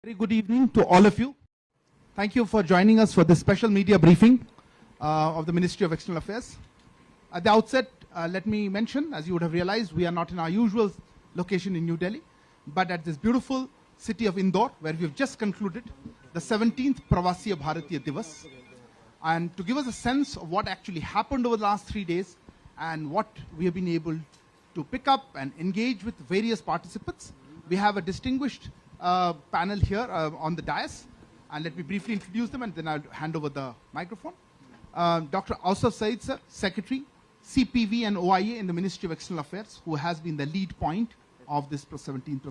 Very good evening to all of you. Thank you for joining us for this special media briefing of the Ministry of External Affairs. At the outset, let me mention, as you would have realized, we are not in our usual location in New Delhi, but at this beautiful city of Indore, where we have just concluded the 17th Pravasiya Bharatiya Divas. And to give us a sense of what actually happened over the last 3 days and what we have been able to pick up and engage with various participants, we have a distinguished panel here on the dais, and let me briefly introduce them and then I'll hand over the microphone. Dr. Ausaf Saeed sir, Secretary, CPV and OIA in the Ministry of External Affairs, who has been the lead point of this 17th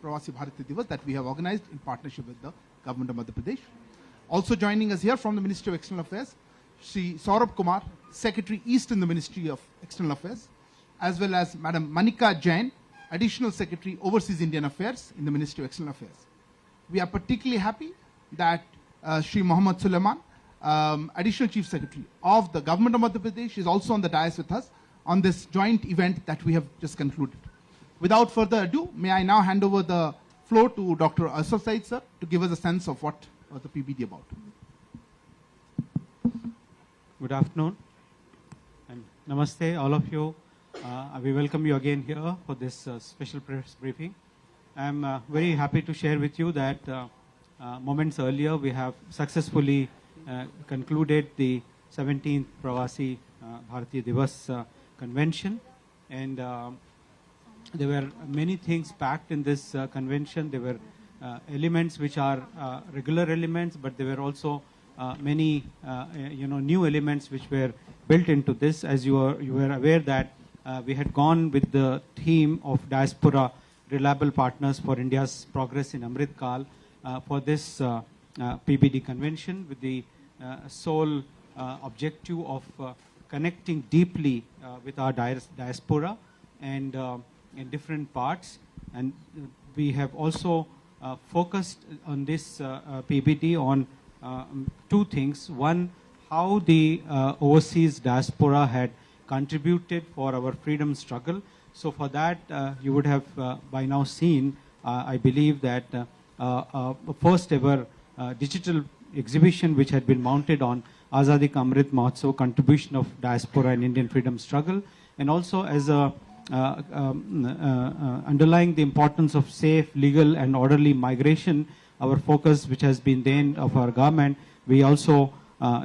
Pravasiya Bharatiya Divas that we have organized in partnership with the Government of Madhya Pradesh. Also joining us here from the Ministry of External Affairs, Shri Saurabh Kumar, Secretary East in the Ministry of External Affairs, as well as Madam Manika Jain, Additional Secretary Overseas Indian Affairs in the Ministry of External Affairs. We are particularly happy that Shri Mohammad Sulaiman, Additional Chief Secretary of the Government of Madhya Pradesh, is also on the dais with us on this joint event that we have just concluded. Without further ado, may I now hand over the floor to Dr. Ausaf Saeed sir to give us a sense of what was the PBD about. Good afternoon and namaste all of you. We welcome you again here for this special press briefing. I am very happy to share with you that moments earlier we have successfully concluded the 17th Pravasi Bharatiya Divas convention, and there were many things packed in this convention. There were elements which are regular elements, but there were also many new elements which were built into this. As you were aware that we had gone with the theme of Diaspora Reliable Partners for India's Progress in Amrit Kal for this PBD convention, with the sole objective of connecting deeply with our diaspora and in different parts. And we have also focused on this PBD on two things. One, how the overseas diaspora had contributed for our freedom struggle. So for that, you would have by now seen, I believe, that first ever digital exhibition which had been mounted on Azadi Ka Amrit Mahotsav, contribution of diaspora in Indian freedom struggle, and also as a underlying the importance of safe, legal and orderly migration, our focus which has been then of our government, we also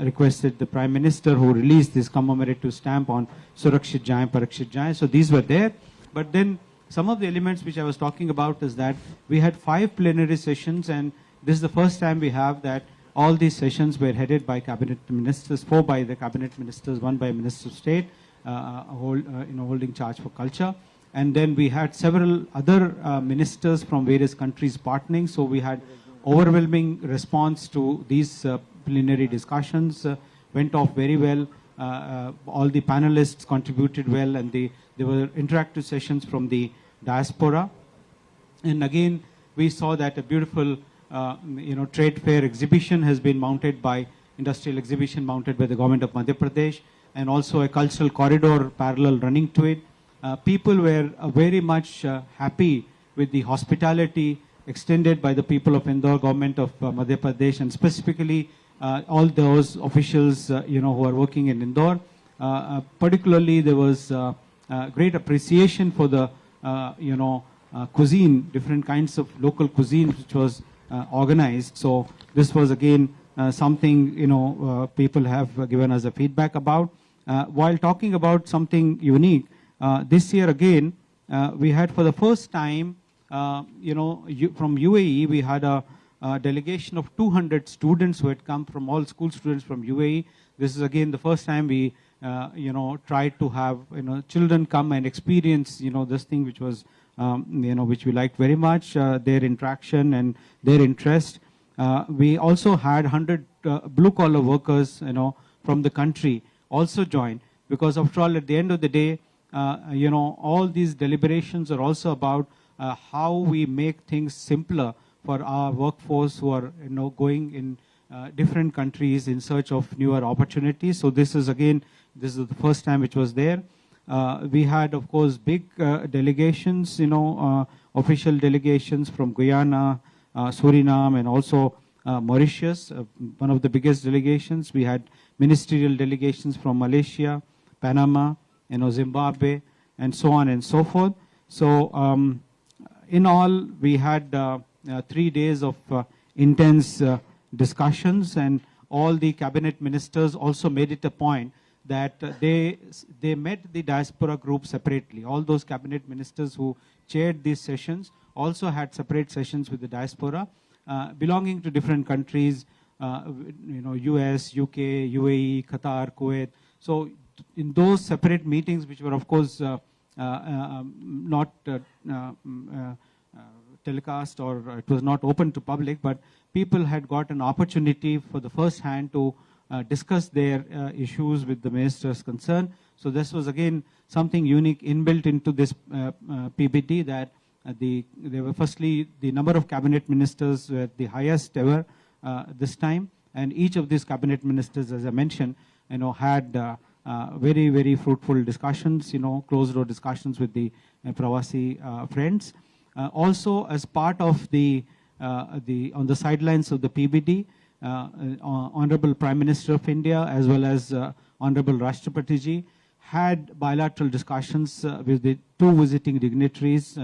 requested the Prime Minister, who released this commemorative stamp on Surakshit Jaye, Parakshit Jaye. So these were there. But then some of the elements which I was talking about is that we had 5 plenary sessions, and this is the first time we have that all these sessions were headed by cabinet ministers, 4 by the cabinet ministers, 1 by Minister of State, holding charge for culture. And then we had several other ministers from various countries partnering. So we had overwhelming response to these plenary discussions, went off very well. All the panelists contributed well, and there were interactive sessions from the diaspora. And again, we saw that a beautiful trade fair exhibition has been mounted by, industrial exhibition mounted by the government of Madhya Pradesh, and also a cultural corridor parallel running to it. People were very much happy with the hospitality extended by the people of Indore, government of Madhya Pradesh, and specifically all those officials who are working in Indore. Particularly, there was great appreciation for the cuisine, different kinds of local cuisine which was organized. So this was again something people have given us a feedback about. While talking about something unique, this year again we had for the first time from UAE, we had a delegation of 200 students who had come from all school students from UAE. This is again the first time we tried to have children come and experience this thing, which was which we liked very much, their interaction and their interest. We also had 100 blue collar workers from the country also join, because after all, at the end of the day, all these deliberations are also about how we make things simpler for our workforce who are going in different countries in search of newer opportunities. So this is the first time which was there. We had, of course, big delegations, official delegations from Guyana, Suriname, and also Mauritius, one of the biggest delegations. We had ministerial delegations from Malaysia, Panama, Zimbabwe, and so on and so forth. So in all, we had 3 days of intense discussions, and all the cabinet ministers also made it a point that they met the diaspora group separately. All those cabinet ministers who chaired these sessions also had separate sessions with the diaspora belonging to different countries, US, UK, UAE, Qatar, Kuwait. So in those separate meetings, which were of course not telecast, or it was not open to public, but people had got an opportunity for the first hand to discuss their issues with the ministers concerned. So this was again something unique inbuilt into this PBT, that they were firstly, the number of cabinet ministers were the highest ever this time, and each of these cabinet ministers, as I mentioned, had very, very fruitful discussions, closed door discussions with the Pravasi friends. Also, as part of on the sidelines of the PBD, Honorable Prime Minister of India as well as Honorable Rashtrapati Ji had bilateral discussions with the 2 visiting dignitaries,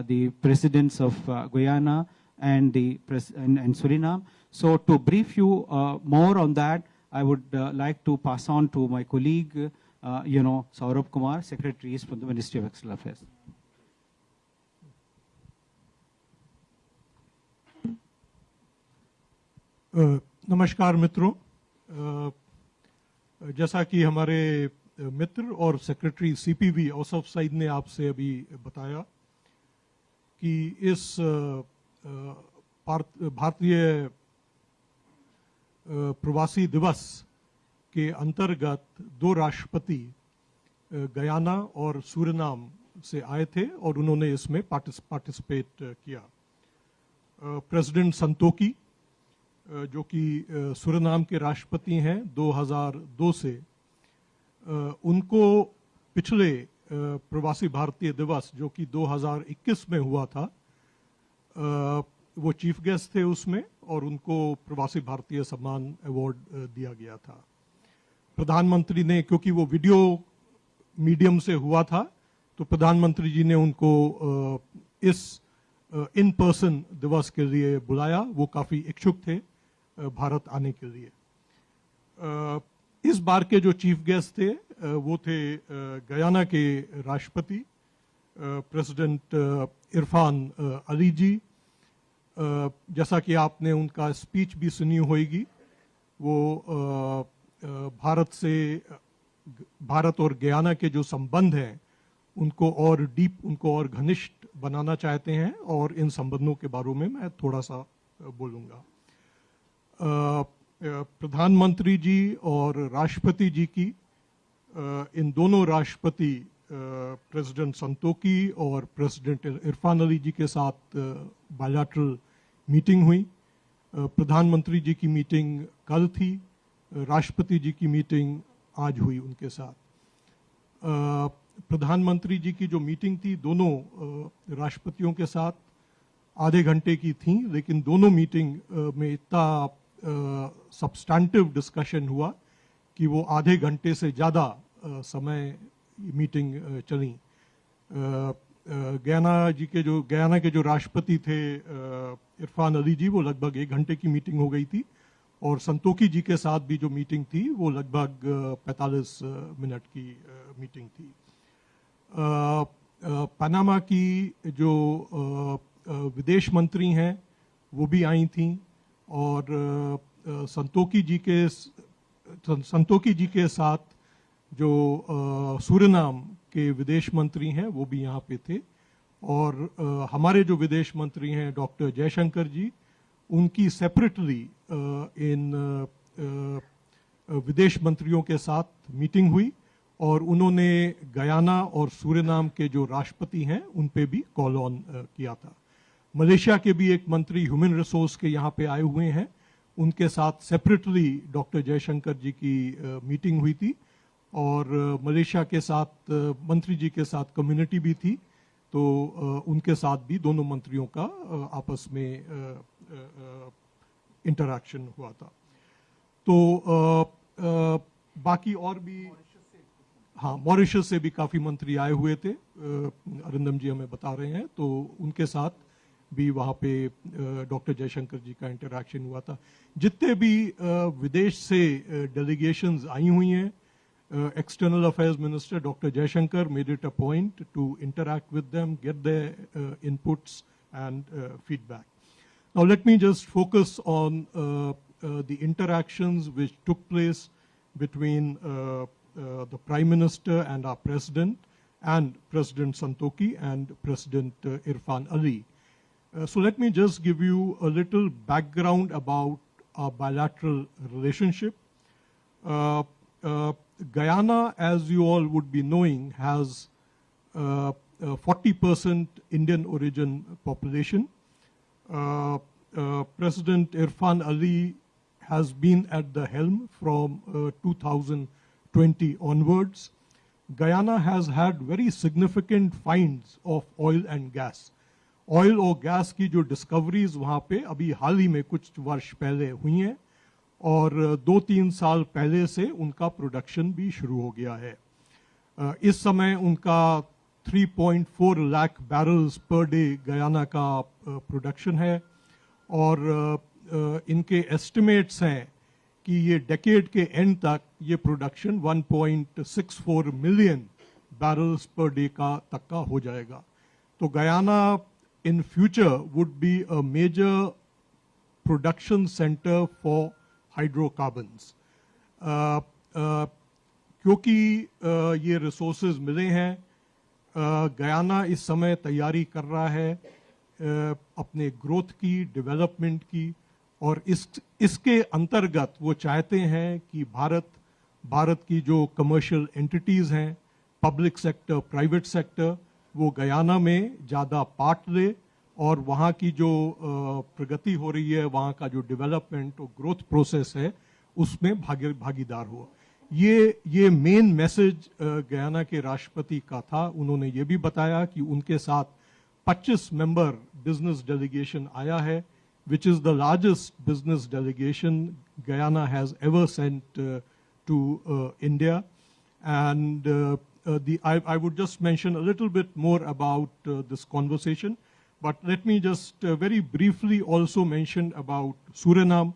the presidents of Guyana and Suriname. So to brief you more on that, I would like to pass on to my colleague, Saurabh Kumar, Secretaries from the Ministry of External Affairs. नमस्कार मित्रों, जैसा कि हमारे मित्र और secretary CPV Ausaf Saeed ने आपसे अभी बताया कि इस भारतीय प्रवासी दिवस के अंतर्गत 2 राष्ट्रपति गयाना और सूरिनाम से आए थे और उन्होंने इसमें पार्टिसिपेट किया। प्रेसिडेंट संतोकी, जो कि सूरिनाम के राष्ट्रपति हैं 2002 से, उनको पिछले प्रवासी भारतीय दिवस जो कि 2021 में हुआ था, वो चीफ गेस्ट थे उसमें, और उनको प्रवासी भारतीय सम्मान अवार्ड दिया गया था। प्रधानमंत्री ने, क्योंकि वो वीडियो मीडियम से हुआ था, तो प्रधानमंत्री जी ने उनको इस इन पर्सन दिवस के लिए बुलाया। वो काफ़ी इच्छुक थे भारत आने के लिए। इस बार के जो चीफ गेस्ट थे वो थे गयाना के राष्ट्रपति प्रेसिडेंट इरफान अली जी। जैसा कि आपने उनका स्पीच भी सुनी होगी, वो भारत और गयाना के जो संबंध हैं उनको और डीप, उनको और घनिष्ठ बनाना चाहते हैं, और इन संबंधों के बारे में मैं थोड़ा सा बोलूँगा। प्रधानमंत्री जी और राष्ट्रपति जी की इन दोनों राष्ट्रपति प्रेसिडेंट संतोकी और प्रेसिडेंट इरफान अली जी के साथ बायलैटरल मीटिंग हुई। प्रधानमंत्री जी की मीटिंग कल थी, राष्ट्रपति जी की मीटिंग आज हुई उनके साथ। प्रधानमंत्री जी की जो मीटिंग थी दोनों राष्ट्रपतियों के साथ आधे घंटे की थी, लेकिन दोनों मीटिंग में इतना सब्सटैंटिव डिस्कशन हुआ कि वो आधे घंटे से ज़्यादा समय मीटिंग चली। गयाना के जो राष्ट्रपति थे इरफान अली जी, वो लगभग 1 घंटे की मीटिंग हो गई थी, और संतोकी जी के साथ भी जो मीटिंग थी वो लगभग 45 मिनट की मीटिंग थी। पनामा की जो विदेश मंत्री हैं वो भी आई थी, और संतोकी जी के साथ जो सूरिनाम के विदेश मंत्री हैं वो भी यहाँ पे थे, और हमारे जो विदेश मंत्री हैं डॉक्टर जयशंकर जी, उनकी सेपरेटली इन विदेश मंत्रियों के साथ मीटिंग हुई, और उन्होंने गयाना और सूरिनाम के जो राष्ट्रपति हैं उन पे भी कॉल ऑन किया था। मलेशिया के भी एक मंत्री ह्यूमन रिसोर्स के यहाँ पे आए हुए हैं, उनके साथ सेपरेटली डॉक्टर जयशंकर जी की मीटिंग हुई थी, और मलेशिया के साथ मंत्री जी के साथ कम्युनिटी भी थी, तो उनके साथ भी दोनों मंत्रियों का आपस में इंटरैक्शन हुआ था। तो बाकी और भी, हाँ, मॉरिशस से भी काफ़ी मंत्री आए हुए थे, अरिंदम जी हमें बता रहे हैं, तो उनके साथ भी वहाँ पे डॉक्टर जयशंकर जी का इंटरैक्शन हुआ था। जितने भी विदेश से डेलीगेशंस आई हुई हैं, external affairs minister doctor Jaishankar made it a point to interact with them, get their inputs and feedback. Now let me just focus on the interactions which took place between the Prime Minister and our President, and President Santokhi and President Irfan Ali. So let me just give you a little background about our bilateral relationship. Guyana, as you all would be knowing, has 40% Indian origin population. President Irfan Ali has been at the helm from 2020 onwards. Guyana has had very significant finds of oil and gas. Oil और gas की जो discoveries वहाँ पे अभी हाल ही में कुछ वर्ष पहले हुई हैं, और 2-3 साल पहले से उनका प्रोडक्शन भी शुरू हो गया है। इस समय उनका 3.4 lakh barrels per day Guyana का प्रोडक्शन है, और इनके एस्टिमेट्स हैं कि ये डेकेड के एंड तक ये production 1.64 million barrels per day का तक का हो जाएगा। तो Guyana in future would be a major production centre for hydrocarbons. क्योंकि ये रिसोर्सेज मिले हैं, गयाना इस समय तैयारी कर रहा है अपने ग्रोथ की, डेवलपमेंट की, और इसके अंतर्गत वो चाहते हैं कि भारत की जो कमर्शियल एंटिटीज़ हैं, पब्लिक सेक्टर, प्राइवेट सेक्टर, वो गयाना में ज़्यादा पार्ट ले, और वहाँ की जो प्रगति हो रही है, वहाँ का जो डेवलपमेंट और ग्रोथ प्रोसेस है, उसमें भागीदार हो। ये मेन मैसेज गयाना के राष्ट्रपति का था। उन्होंने ये भी बताया कि उनके साथ 25 मेंबर बिजनेस डेलीगेशन आया है, which is the largest business delegation Guyana has ever sent to India. And I would just mention a little bit more about this conversation, but let me just very briefly also mention about Suriname.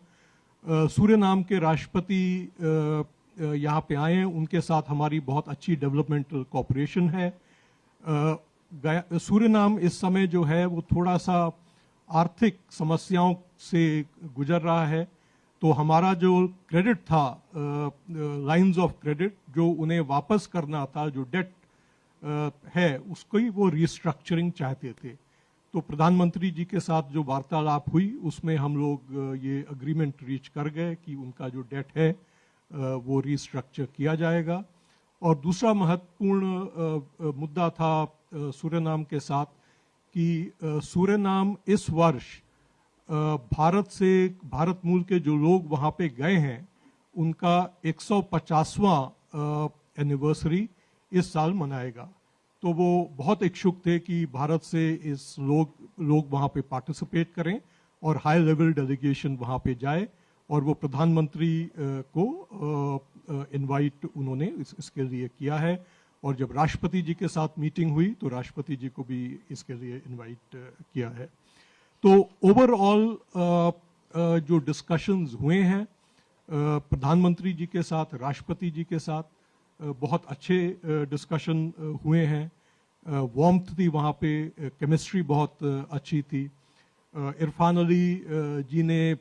Suriname के राष्ट्रपति यहाँ पे आए हैं, उनके साथ हमारी बहुत अच्छी डेवलपमेंटल कोऑपरेशन है। सूरिनाम इस समय जो है वो थोड़ा सा आर्थिक समस्याओं से गुजर रहा है, तो हमारा जो क्रेडिट था, लाइंस ऑफ क्रेडिट जो उन्हें वापस करना था, जो डेट है उसको ही वो रिस्ट्रक्चरिंग चाहते थे। तो प्रधानमंत्री जी के साथ जो वार्तालाप हुई उसमें हम लोग ये अग्रीमेंट रीच कर गए कि उनका जो डेट है वो रिस्ट्रक्चर किया जाएगा। और दूसरा महत्वपूर्ण मुद्दा था सूरिनाम के साथ कि सूरिनाम इस वर्ष भारत मूल के जो लोग वहाँ पे गए हैं उनका 150वां एनिवर्सरी इस साल मनाएगा। तो वो बहुत इच्छुक थे कि भारत से इस लोग वहाँ पे पार्टिसिपेट करें और हाई लेवल डेलीगेशन वहाँ पे जाए, और वो प्रधानमंत्री को इनवाइट उन्होंने इसके लिए किया है। और जब राष्ट्रपति जी के साथ मीटिंग हुई तो राष्ट्रपति जी को भी इसके लिए इनवाइट किया है। तो ओवरऑल जो डिस्कशंस हुए हैं प्रधानमंत्री जी के साथ, राष्ट्रपति जी के साथ, बहुत अच्छे डिस्कशन हुए हैं। वार्मथ थी वहाँ पे, केमिस्ट्री बहुत अच्छी थी। इरफान अली जी ने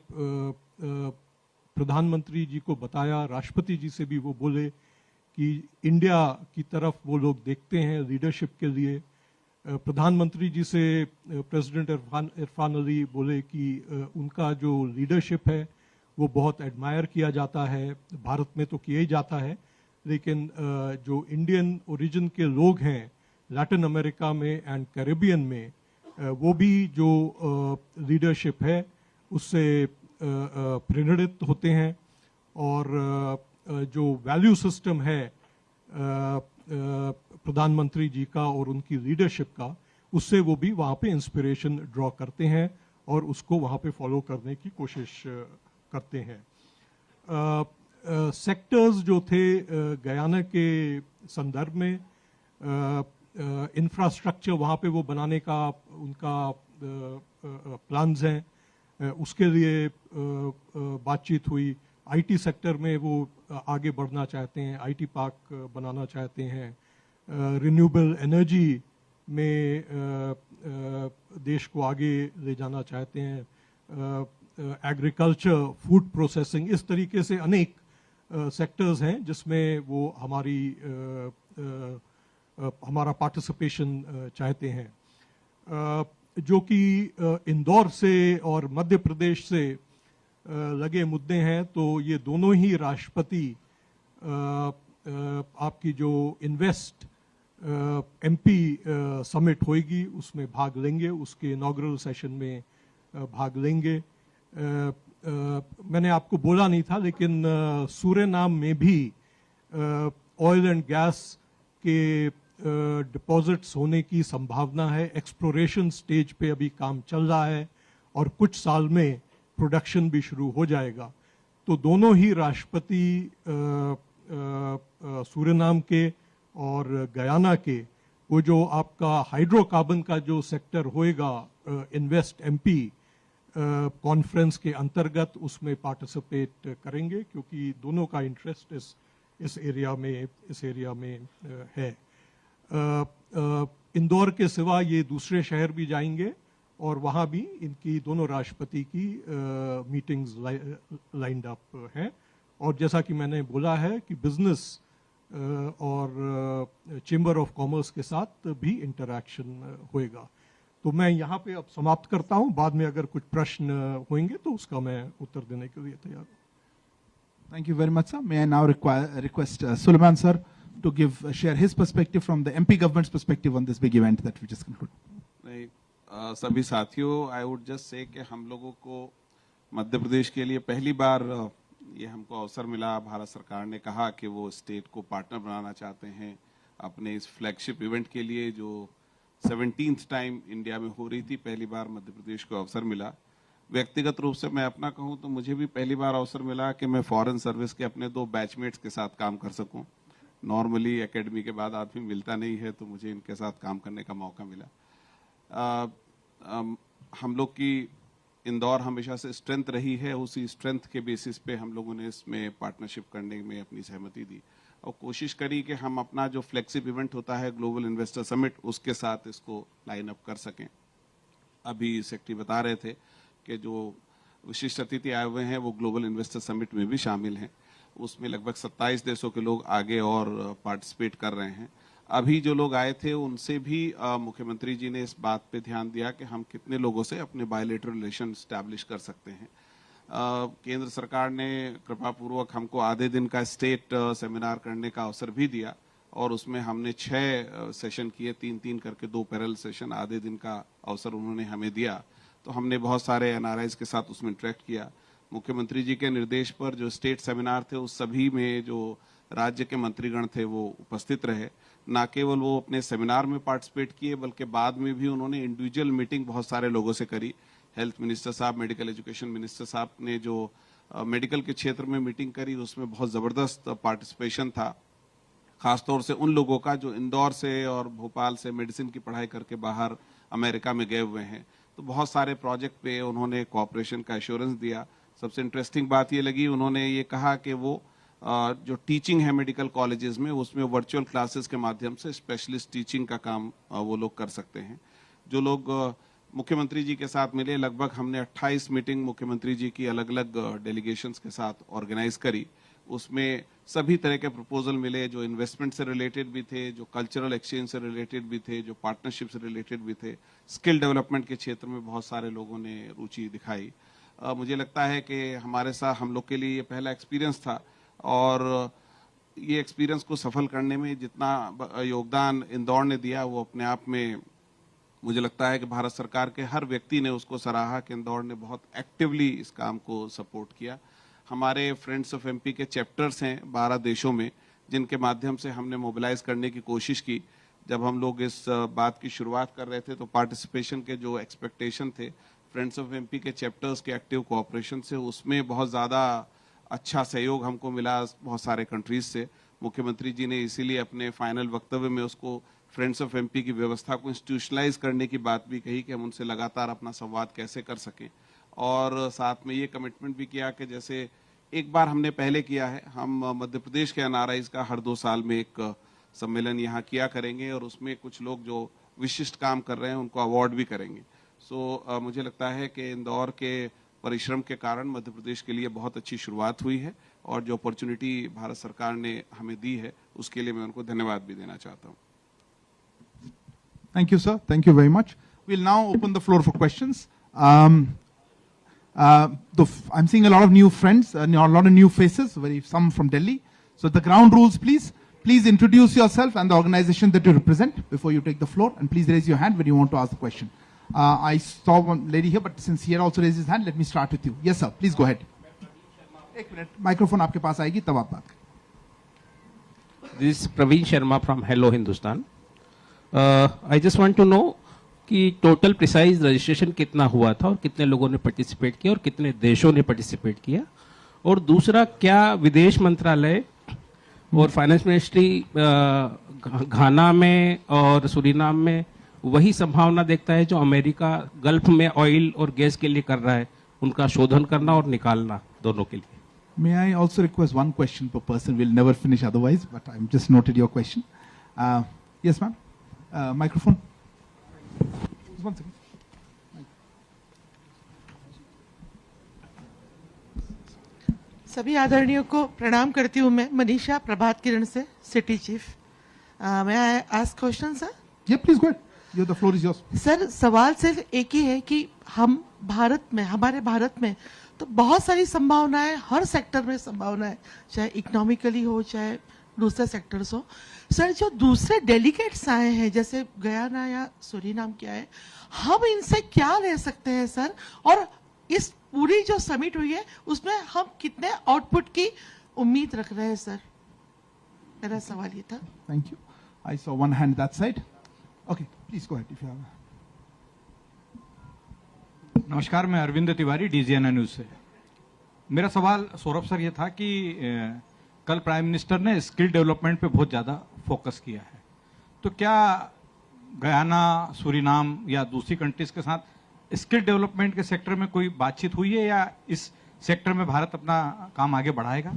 प्रधानमंत्री जी को बताया, राष्ट्रपति जी से भी वो बोले कि इंडिया की तरफ वो लोग देखते हैं लीडरशिप के लिए। प्रधानमंत्री जी से प्रेसिडेंट इरफान अली बोले कि उनका जो लीडरशिप है वो बहुत एडमायर किया जाता है, भारत में तो किया ही जाता है, लेकिन जो इंडियन ओरिजिन के लोग हैं लैटिन अमेरिका में एंड कैरेबियन में, वो भी जो लीडरशिप है उससे प्रेरित होते हैं। और जो वैल्यू सिस्टम है प्रधानमंत्री जी का और उनकी लीडरशिप का, उससे वो भी वहाँ पे इंस्पिरेशन ड्रॉ करते हैं और उसको वहाँ पे फॉलो करने की कोशिश करते हैं। सेक्टर्स जो थे गयाना के संदर्भ में, इंफ्रास्ट्रक्चर वहाँ पे वो बनाने का उनका प्लान्स हैं, उसके लिए बातचीत हुई। आईटी सेक्टर में वो आगे बढ़ना चाहते हैं, आईटी पार्क बनाना चाहते हैं। रिन्यूएबल एनर्जी में देश को आगे ले जाना चाहते हैं। एग्रीकल्चर, फूड प्रोसेसिंग, इस तरीके से अनेक सेक्टर्स हैं जिसमें वो हमारा पार्टिसिपेशन चाहते हैं। जो कि इंदौर से और मध्य प्रदेश से लगे मुद्दे हैं, तो ये दोनों ही राष्ट्रपति आपकी जो इन्वेस्ट एमपी समिट होएगी उसमें भाग लेंगे, उसके इनॉग्रल सेशन में भाग लेंगे। मैंने आपको बोला नहीं था, लेकिन सूरेनाम में भी ऑयल एंड गैस के डिपॉजिट्स होने की संभावना है। एक्सप्लोरेशन स्टेज पे अभी काम चल रहा है और कुछ साल में प्रोडक्शन भी शुरू हो जाएगा। तो दोनों ही राष्ट्रपति सूरेनाम के और गयाना के, वो जो आपका हाइड्रोकार्बन का जो सेक्टर होएगा इन्वेस्ट एमपी कॉन्फ्रेंस के अंतर्गत, उसमें पार्टिसिपेट करेंगे, क्योंकि दोनों का इंटरेस्ट इस एरिया में है। इंदौर के सिवा ये दूसरे शहर भी जाएंगे और वहाँ भी इनकी दोनों राष्ट्रपति की मीटिंग्स लाइंड अप हैं। और जैसा कि मैंने बोला है कि बिजनेस और चेंबर ऑफ कॉमर्स के साथ भी इंटरैक्शन होएगा। तो मैं यहाँ पे अब समाप्त करता हूँ, बाद में अगर कुछ प्रश्न होंगे तो उसका मैं उत्तर देने के लिए तैयार हूँ। Thank you very much, sir. May I now request Suleiman sir to share his perspective from the MP government's perspective on this big event that we just concluded. नहीं, सभी साथियों, आई वुड जस्ट से कि हम लोगों को मध्य प्रदेश के लिए पहली बार ये हमको अवसर मिला। भारत सरकार ने कहा कि वो स्टेट को पार्टनर बनाना चाहते हैं अपने इस फ्लैगशिप इवेंट के लिए, जो 17th टाइम इंडिया में हो रही थी। पहली बार मध्य प्रदेश को अवसर मिला। व्यक्तिगत रूप से मैं अपना कहूँ तो मुझे भी पहली बार अवसर मिला कि मैं फॉरेन सर्विस के अपने 2 बैचमेट्स के साथ काम कर सकूं। नॉर्मली एकेडमी के बाद आदमी मिलता नहीं है, तो मुझे इनके साथ काम करने का मौका मिला। हम लोग की इंदौर हमेशा से स्ट्रेंथ रही है, उसी स्ट्रेंथ के बेसिस पे हम लोगों ने इसमें पार्टनरशिप करने में अपनी सहमति दी और कोशिश करी कि हम अपना जो फ्लेक्सिब इवेंट होता है ग्लोबल इन्वेस्टर समिट, उसके साथ इसको लाइन अप कर सकें। अभी सेक्रेटरी बता रहे थे कि जो विशिष्ट अतिथि आए हुए हैं वो ग्लोबल इन्वेस्टर समिट में भी शामिल हैं। उसमें लगभग 27 देशों के लोग आगे और पार्टिसिपेट कर रहे हैं। अभी जो लोग आए थे उनसे भी मुख्यमंत्री जी ने इस बात पे ध्यान दिया कि हम कितने लोगों से अपने बायलैटरल रिलेशन स्टैब्लिश कर सकते हैं। केंद्र सरकार ने कृपापूर्वक हमको आधे दिन का स्टेट सेमिनार करने का अवसर भी दिया और उसमें हमने 6 सेशन किए, 3-3 करके 2 पैरेलल सेशन, आधे दिन का अवसर उन्होंने हमें दिया। तो हमने बहुत सारे एनआरआईज के साथ उसमें इंटरेक्ट किया। मुख्यमंत्री जी के निर्देश पर जो स्टेट सेमिनार थे उस सभी में जो राज्य के मंत्रीगण थे वो उपस्थित रहे। ना केवल वो अपने सेमिनार में पार्टिसिपेट किए बल्कि बाद में भी उन्होंने इंडिविजुअल मीटिंग बहुत सारे लोगों से करी। हेल्थ मिनिस्टर साहब, मेडिकल एजुकेशन मिनिस्टर साहब ने जो मेडिकल के क्षेत्र में मीटिंग करी उसमें बहुत ज़बरदस्त पार्टिसिपेशन था, खासतौर से उन लोगों का जो इंदौर से और भोपाल से मेडिसिन की पढ़ाई करके बाहर अमेरिका में गए हुए हैं। तो बहुत सारे प्रोजेक्ट पे उन्होंने कोऑपरेशन का एश्योरेंस दिया। सबसे इंटरेस्टिंग बात ये लगी, उन्होंने ये कहा कि वो जो टीचिंग है मेडिकल कॉलेजेस में उसमें वर्चुअल क्लासेस के माध्यम से स्पेशलिस्ट टीचिंग का काम वो लोग कर सकते हैं। जो लोग मुख्यमंत्री जी के साथ मिले, लगभग हमने 28 मीटिंग मुख्यमंत्री जी की अलग अलग डेलीगेशंस के साथ ऑर्गेनाइज करी। उसमें सभी तरह के प्रपोजल मिले, जो इन्वेस्टमेंट से रिलेटेड भी थे, जो कल्चरल एक्सचेंज से रिलेटेड भी थे, जो पार्टनरशिप से रिलेटेड भी थे। स्किल डेवलपमेंट के क्षेत्र में बहुत सारे लोगों ने रुचि दिखाई। मुझे लगता है कि हमारे साथ हम लोग के लिए ये पहला एक्सपीरियंस था और ये एक्सपीरियंस को सफल करने में जितना योगदान इंदौर ने दिया वो अपने आप में मुझे लगता है कि भारत सरकार के हर व्यक्ति ने उसको सराहा कि इंदौर ने बहुत एक्टिवली इस काम को सपोर्ट किया। हमारे फ्रेंड्स ऑफ एमपी के चैप्टर्स हैं 12 देशों में, जिनके माध्यम से हमने मोबिलाइज करने की कोशिश की। जब हम लोग इस बात की शुरुआत कर रहे थे तो पार्टिसिपेशन के जो एक्सपेक्टेशन थे फ्रेंड्स ऑफ एमपी के चैप्टर्स के एक्टिव कोऑपरेशन से, उसमें बहुत ज़्यादा अच्छा सहयोग हमको मिला बहुत सारे कंट्रीज से। मुख्यमंत्री जी ने इसीलिए अपने फाइनल वक्तव्य में उसको फ्रेंड्स ऑफ एमपी की व्यवस्था को इंस्टीट्यूशनलाइज करने की बात भी कही कि हम उनसे लगातार अपना संवाद कैसे कर सकें, और साथ में ये कमिटमेंट भी किया कि जैसे एक बार हमने पहले किया है, हम मध्य प्रदेश के एनआरआईज का हर 2 साल में एक सम्मेलन यहाँ किया करेंगे और उसमें कुछ लोग जो विशिष्ट काम कर रहे हैं उनको अवार्ड भी करेंगे। सो मुझे लगता है कि इंदौर के परिश्रम के कारण मध्य प्रदेश के लिए बहुत अच्छी शुरुआत हुई है, और जो अपॉर्चुनिटी भारत सरकार ने हमें दी है उसके लिए मैं उनको धन्यवाद भी देना चाहता हूँ। Thank you, sir. Thank you very much. We'll now open the floor for questions. I'm seeing a lot of new friends, a lot of new faces, some from Delhi. So the ground rules, please. Please introduce yourself and the organization that you represent before you take the floor, and please raise your hand when you want to ask the question. I saw one lady here, but since he had also raised his hand, let me start with you. Yes, sir. Please go ahead. एक minute, microphone आपके पास आएगी तब आप बात करें। This is Praveen Sharma from Hello Hindustan. I just want to know कि total precise registration कितना हुआ था और कितने लोगों ने पार्टिसिपेट किया और कितने देशों ने पार्टिसिपेट किया, और दूसरा क्या विदेश मंत्रालय और फाइनेंस मिनिस्ट्री घाना में और सुरीनाम में वही संभावना देखता है जो अमेरिका गल्फ में ऑयल और गैस के लिए कर रहा है, उनका शोधन करना और निकालना दोनों के लिए? May I also request one question per person? We'll never finish otherwise, but I've just noted your question. Yes, ma'am. Microphone. One second. सभी आदरणीयों को प्रणाम करती हूँ। मैं मनीषा प्रभात किरण से, सिटी चीफ। मैं ask question sir? Yeah, please go ahead. The floor is yours. Sir, सवाल सिर्फ एक ही है कि हम भारत में, हमारे भारत में तो बहुत सारी संभावनाएं, हर सेक्टर में संभावनाएं, चाहे इकोनॉमिकली हो चाहे दूसरे सेक्टर्स हो। सर, जो दूसरे डेलीगेट्स आए हैं जैसे गयाना या सूरीनाम के आए, हम इनसे क्या ले सकते हैं सर? और इस पूरी जो समिट हुई है उसमें हम कितने आउटपुट की उम्मीद रख रहे हैं सर? मेरा सवाल ये था। Thank you. I saw one hand that side. Okay, please go ahead if you have. नमस्कार, मैं अरविंद तिवारी, डीजीएनए न्यूज से। मेरा सवाल सौरभ सर ये था कि कल प्राइम मिनिस्टर ने स्किल डेवलपमेंट पे बहुत ज़्यादा फोकस किया है, तो क्या गयाना, सूरीनाम या दूसरी कंट्रीज के साथ स्किल डेवलपमेंट के सेक्टर में कोई बातचीत हुई है या इस सेक्टर में भारत अपना काम आगे बढ़ाएगा?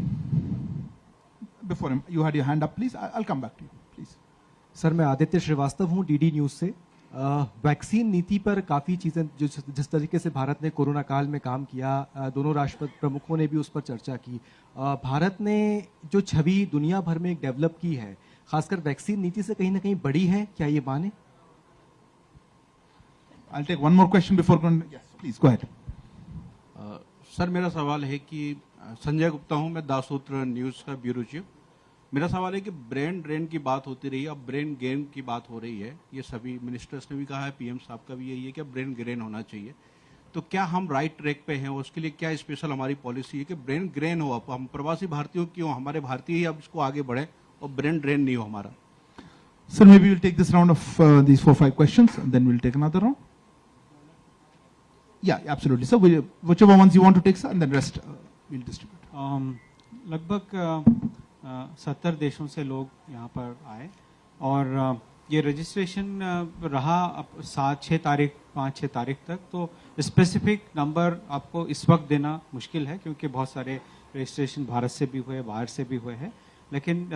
Before him, you had your hand up, please. I'll come back to you, please. Sir, मैं आदित्य श्रीवास्तव हूँ, डीडी न्यूज़ से। वैक्सीन नीति पर काफ़ी चीज़ें जिस तरीके से भारत ने कोरोना काल में काम किया, दोनों राष्ट्रपति प्रमुखों ने भी उस पर चर्चा की। भारत ने जो छवि दुनिया भर में एक डेवलप की है, खासकर वैक्सीन नीति से कहीं ना कहीं बड़ी है, क्या ये माने? I'll take one more question before going. Yes, please go ahead. Sir, मेरा सवाल है कि संजय गुप्ता हूं, मैं दासूत्र न्यूज़ का ब्यूरो चीफ। मेरा सवाल है कि ब्रेन ड्रेन की बात होती रही है, अब ब्रेन गेन की बात हो रही है। ये सभी मिनिस्टर्स ने भी कहा है, पीएम साहब का भी यही है कि ब्रेन ग्रेन होना चाहिए। तो क्या हम राइट ट्रैक पे हैं? उसके लिए क्या स्पेशल हमारी पॉलिसी है कि ब्रेन ग्रेन हो? अब हम प्रवासी भारतीयों क्यों, हमारे भारतीय ही अब इसको आगे बढ़े और ब्रेन ड्रेन नहीं हो हमारा। Sir, maybe we'll take this round of these 4-5 questions, and then we'll take another round. Yeah, absolutely. So whichever ones you want to take, sir, and then rest we'll distribute. लगभग 70 देशों से लोग यहाँ पर आए, और ये रजिस्ट्रेशन रहा 5-6 तारीख तक। तो स्पेसिफिक नंबर आपको इस वक्त देना मुश्किल है, क्योंकि बहुत सारे रजिस्ट्रेशन भारत से भी हुए, बाहर से भी हुए हैं। लेकिन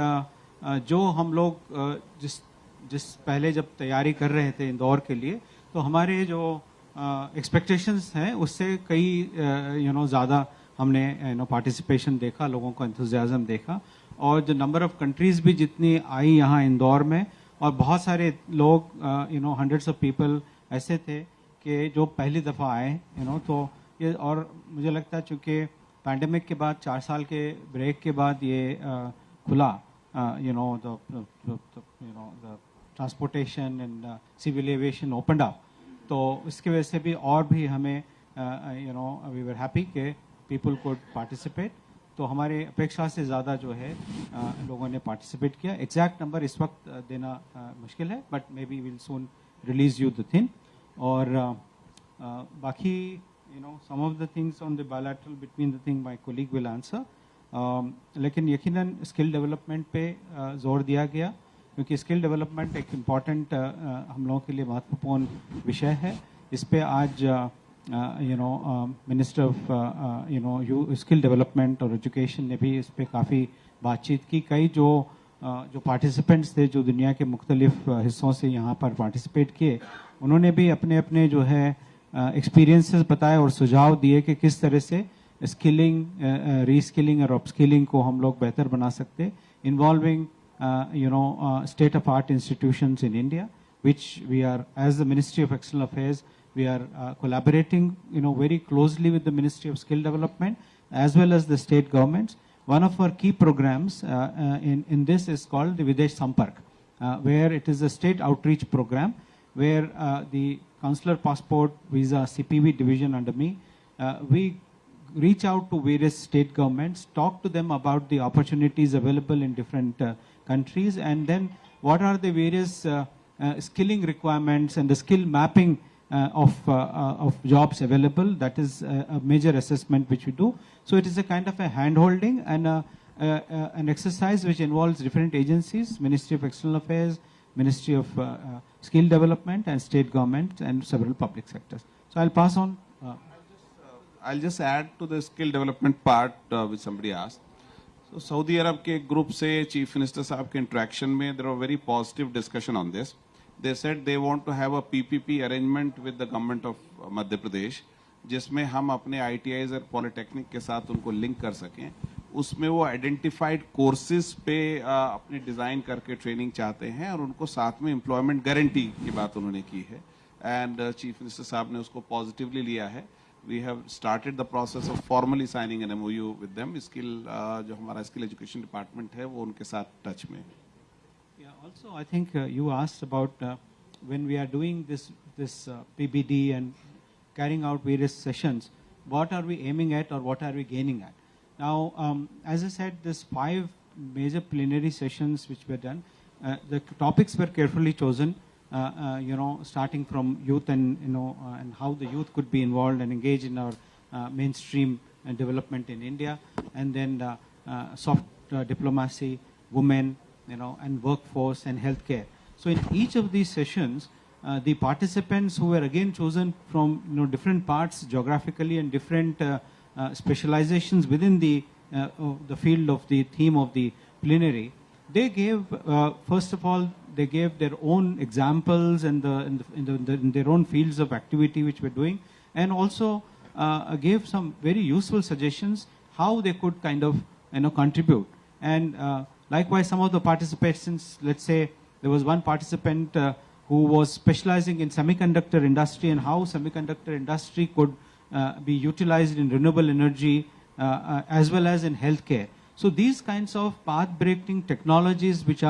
जो हम लोग जिस पहले जब तैयारी कर रहे थे इंदौर के लिए, तो हमारे जो एक्सपेक्टेशंस हैं उससे कई ज़्यादा हमने पार्टिसिपेशन देखा, लोगों का एंथुजियाज्म देखा, और जो नंबर ऑफ कंट्रीज भी जितनी आई यहाँ इंदौर में, और बहुत सारे लोग हंड्रेड्स ऑफ पीपल ऐसे थे कि जो पहली दफ़ा आए तो ये, और मुझे लगता है चूँकि पैंडेमिक के बाद 4 साल के ब्रेक के बाद ये खुला, the transportation and civil aviation opened up, तो इसकी वजह से भी और भी हमें वी वर हैप्पी कि people could participate, तो हमारे अपेक्षा से ज़्यादा जो है लोगों ने पार्टिसिपेट किया. एग्जैक्ट नंबर इस वक्त देना मुश्किल है, but may be will soon release you the thing. और बाकी some of the things on the bilateral between the thing my colleague will answer. लेकिन यकीनन स्किल डेवलपमेंट पे जोर दिया गया, क्योंकि स्किल डेवलपमेंट एक इम्पॉर्टेंट हम लोगों के लिए महत्वपूर्ण विषय है. इस पे आज मिनिस्टर ऑफ स्किल डेवलपमेंट और एजुकेशन ने भी इस पे काफ़ी बातचीत की. कई जो पार्टिसिपेंट्स थे जो दुनिया के मुख्तलिफ हिस्सों से यहाँ पर पार्टिसिपेट किए, उन्होंने भी अपने अपने जो है एक्सपीरियंसेस बताए और सुझाव दिए कि किस तरह से स्किलिंग, रीस्किलिंग और अपस्किलिंग को हम लोग बेहतर बना सकते, involving state of art institutions in India, which we are, as the Ministry of External Affairs, we are collaborating very closely with the Ministry of Skill Development as well as the state governments. One of our key programs in this is called the Videsh Sampark, where it is a state outreach program where the Consular Passport Visa CPV division under me, we reach out to various state governments, talk to them about the opportunities available in different countries, and then what are the various skilling requirements and the skill mapping of jobs available. That is a major assessment which we do. So it is a kind of a hand-holding and an exercise which involves different agencies, Ministry of External Affairs, Ministry of Skill Development and state government and several public sectors. So I'll pass on. I'll just add to the skill development part which somebody asked. So Saudi Arab के group से chief minister साहब के interaction में there was very positive discussion on this. They said they want to have a PPP arrangement with the government of Madhya Pradesh, जिसमें हम अपने ITIs और polytechnic के साथ उनको लिंक कर सकें. उसमें वो आइडेंटिफाइड कोर्सेज पे अपने डिज़ाइन करके ट्रेनिंग चाहते हैं और उनको साथ में एम्प्लॉयमेंट गारंटी की बात उन्होंने की है. एंड चीफ मिनिस्टर साहब ने उसको पॉजिटिवली लिया है. We have started the process of formally signing an MOU with them. Skill जो हमारा स्किल एजुकेशन डिपार्टमेंट है वो उनके साथ टच में. Yeah, also I think you asked about when we are doing this PBD and carrying out various sessions, what are we aiming at or what are we gaining at? Now, as I said, there's 5 major plenary sessions which were done. The topics were carefully chosen. Starting from youth and and how the youth could be involved and engaged in our mainstream development in India, and then soft diplomacy, women, and workforce and healthcare. So in each of these sessions, the participants who were again chosen from different parts geographically and different specializations within the field of the theme of the plenary, they gave first of all they gave their own examples and in their own fields of activity which we're doing, and also gave some very useful suggestions how they could kind of contribute. And likewise, some of the participants, let's say there was one participant who was specializing in semiconductor industry and how semiconductor industry could be utilized in renewable energy as well as in healthcare. So these kinds of path-breaking technologies which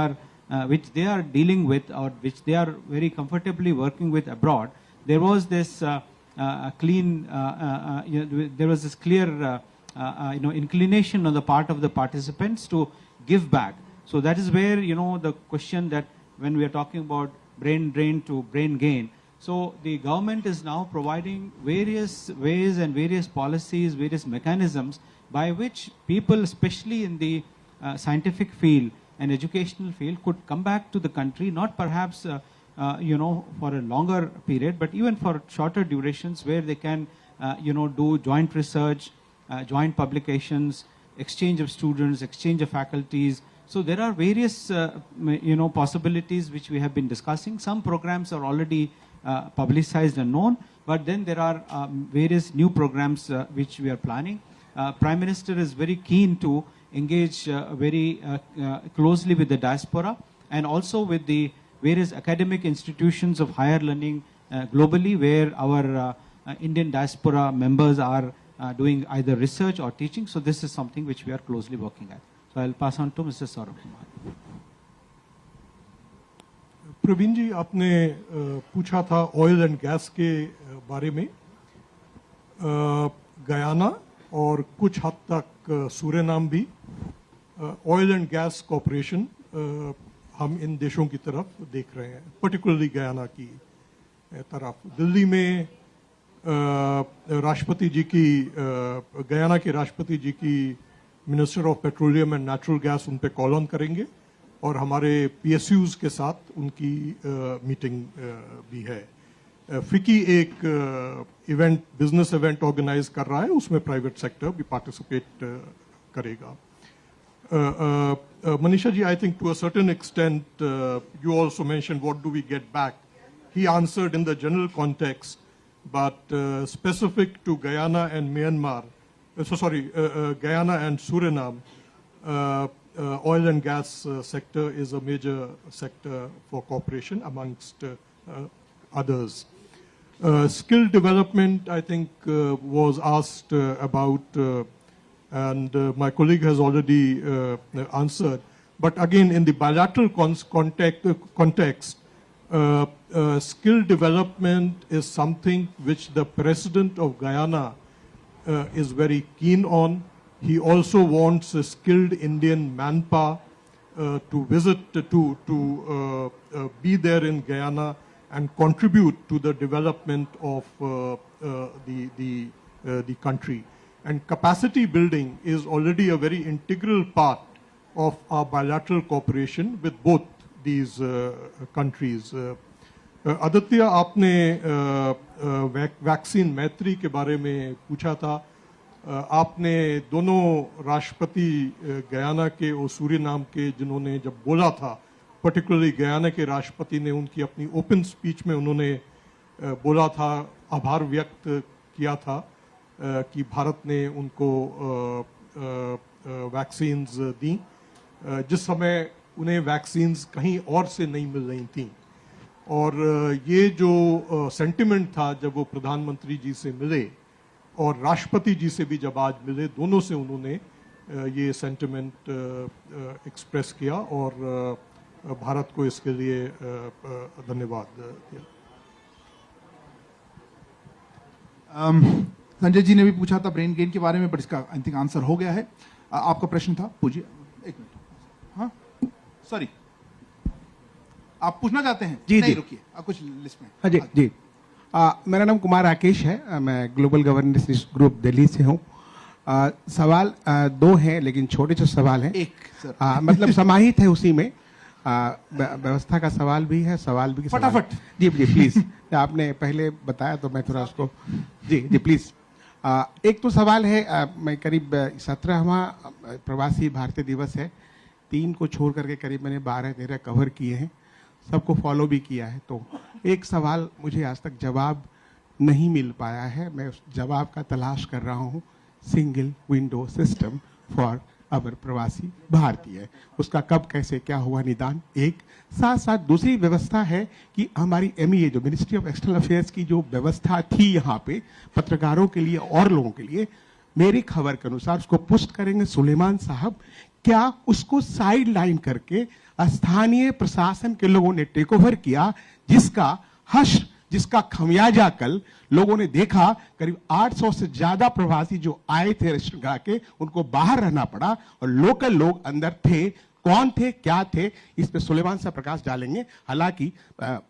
they are dealing with or which they are very comfortably working with abroad, there was this there was this clear inclination on the part of the participants to give back. So that is where the question that when we are talking about brain drain to brain gain, so the government is now providing various ways and various policies, various mechanisms by which people, especially in the scientific field and educational field, could come back to the country, not perhaps for a longer period, but even for shorter durations where they can do joint research, joint publications, exchange of students, exchange of faculties. So there are various possibilities which we have been discussing. Some programs are already publicized and known, but then there are various new programs which we are planning. Prime Minister is very keen to engage very closely with the diaspora and also with the various academic institutions of higher learning globally, where our Indian diaspora members are doing either research or teaching. So this is something which we are closely working at. So I'll pass on to Mr. Saurabh Kumar. Praveen जी, आपने पूछा था oil and gas के बारे में. Guyana और कुछ हद तक सूरेनाम भी। ऑयल एंड गैस कॉरपोरेशन हम इन देशों की तरफ देख रहे हैं, पर्टिकुलरली गयाना की तरफ। दिल्ली में राष्ट्रपति जी की गयाना के राष्ट्रपति जी की minister of petroleum and natural gas उन पे कॉल ऑन करेंगे और हमारे पीएसयूज के साथ उनकी मीटिंग भी है। फिकी एक इवेंट, बिजनेस इवेंट ऑर्गेनाइज कर रहा है, उसमें प्राइवेट सेक्टर भी पार्टिसिपेट करेगा। Manisha ji, I think to a certain extent, you also mentioned what do we get back. He answered in the general context, but specific to Guyana and Myanmar, Guyana and Suriname, oil and gas sector is a major sector for cooperation amongst others. Skill development, I think, was asked about, and my colleague has already answered. But again, in the bilateral context, skill development is something which the president of Guyana is very keen on. He also wants a skilled Indian manpower to visit, to be there in Guyana and contribute to the development of the country. And capacity building is already a very integral part of our bilateral cooperation with both these countries. Aditya, आपने vaccine मैत्री के बारे में पूछा था। आपने दोनों राष्ट्रपति गयाना के और सूरीनाम के जिन्होंने जब बोला था, पर्टिकुलरली गयाना के राष्ट्रपति ने उनकी अपनी ओपन स्पीच में उन्होंने बोला था, आभार व्यक्त किया था कि भारत ने उनको वैक्सीन्स दी जिस समय उन्हें वैक्सीन्स कहीं और से नहीं मिल रही थी। और ये जो सेंटिमेंट था जब वो प्रधानमंत्री जी से मिले और राष्ट्रपति जी से भी जब आज मिले, दोनों से उन्होंने ये सेंटिमेंट एक्सप्रेस किया और भारत को इसके लिए धन्यवाद दिया। संजय जी ने भी पूछा था ब्रेन गेन के बारे में, बट इसका आई थिंक आंसर हो गया है। आपका प्रश्न था, पूछिए। एक मिनट, हाँ सॉरी, आप पूछना चाहते हैं? जी नहीं, जी, रुकिए, आप कुछ लिस्ट में। हाँ जी जी। मेरा नाम कुमार राकेश है, मैं ग्लोबल गवर्नेंस ग्रुप दिल्ली से हूँ। सवाल दो हैं, लेकिन छोटे छोटे सवाल हैं। एक सर, मतलब समाहित है उसी में। व्यवस्था का सवाल भी है, सवाल भी। फटाफट। जी जी प्लीज। आपने पहले बताया तो मैं थोड़ा उसको, जी जी प्लीज। एक तो सवाल है, मैं करीब 17वां प्रवासी भारतीय दिवस है, 3 को छोड़ करके करीब मैंने 12-13 कवर किए हैं, सबको फॉलो भी किया है। तो एक सवाल मुझे आज तक जवाब नहीं मिल पाया है, मैं उस जवाब का तलाश कर रहा हूँ। Single window system for our प्रवासी भारतीय, उसका कब कैसे क्या हुआ निदान। एक साथ साथ दूसरी व्यवस्था है कि हमारी MEA जो मिनिस्ट्री ऑफ एक्सटर्नल अफेयर्स की जो व्यवस्था थी यहाँ पे पत्रकारों के लिए और लोगों के लिए, मेरी खबर के अनुसार उसको पुष्ट करेंगे सुलेमान साहब, क्या उसको साइड लाइन करके स्थानीय प्रशासन के लोगों ने टेक ओवर किया, जिसका हश्र, जिसका खमियाजा कल लोगों ने देखा। करीब 800 से ज्यादा प्रवासी जो आए थे रेस्टोरेंट के, उनको बाहर रहना पड़ा और लोकल लोग अंदर थे। कौन थे, क्या थे, इस पे सुलेमान साहब प्रकाश डालेंगे। हालांकि